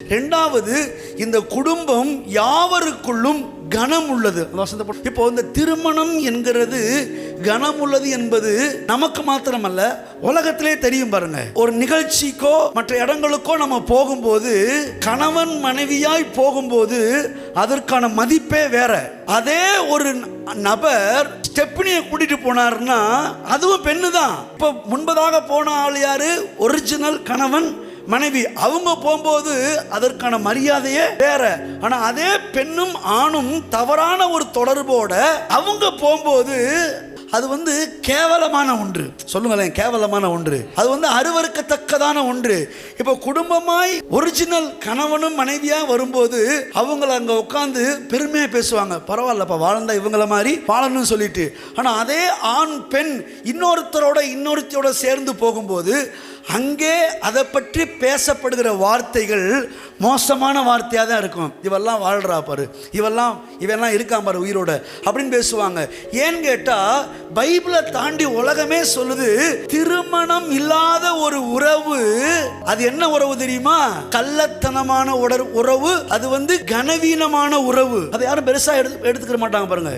இரண்டாவது, இந்த குடும்பம் யாவருக்குள்ளும் கனம் உள்ளது. இப்போ இந்த திருமணம் என்கிறது கனம் உள்ளது என்பது நமக்கு மாத்திரமல்ல, உலகத்திலே தெரியும் பாருங்க. ஒரு நிகழ்ச்சிக்கோ மற்ற இடங்களுக்கோ நம்ம போகும்போது, கணவன் மனைவியாய் போகும்போது அதற்கான மதிப்பே வேற. அதே ஒரு நபர் ஸ்டெப்னியை கூட்டிட்டு போனார்னா அதுவும் பெண்ணு தான். இப்போ முன்பதாக போன ஆள் யாரு? ஒரிஜினல் கணவன் மனைவி. அவங்க போகும்போது அதற்கான மரியாதையே வேற. ஆனா அதே பெண்ணும் ஆணும் தவறான ஒரு தொடர்போட அவங்க போகும்போது அது கேவலமான ஒன்று. சொல்லுங்களேன், கேவலமான ஒன்று. அது அருவருக்கத்தக்கதான ஒன்று. இப்போ குடும்பமாய் ஒரிஜினல் கணவனும் மனைவியா வரும்போது அவங்கள அங்க உட்காந்து பெருமையா பேசுவாங்க. பரவாயில்லப்பா, வாழ்ந்தா இவங்கள மாதிரி வாழணும்னு சொல்லிட்டு. ஆனா அதே ஆண் பெண் இன்னொருத்தியோட சேர்ந்து போகும்போது அங்கே அதை பற்றி பேசப்படுகிற வார்த்தைகள் மோசமான வார்த்தையாக தான் இருக்கும். இவெல்லாம் வாழ்றா பாரு, இவெல்லாம் இருக்கான் பாரு உயிரோட அப்படின்னு பேசுவாங்க. ஏன்னு கேட்டா, பைபிளை தாண்டி உலகமே சொல்லுது, திருமணம் இல்லாத ஒரு உறவு அது என்ன உறவு தெரியுமா? கள்ளத்தனமான உறவு. அது கனவீனமான உறவு. அதை யாரும் பெருசா எடுத்துக்க மாட்டாங்க பாருங்க.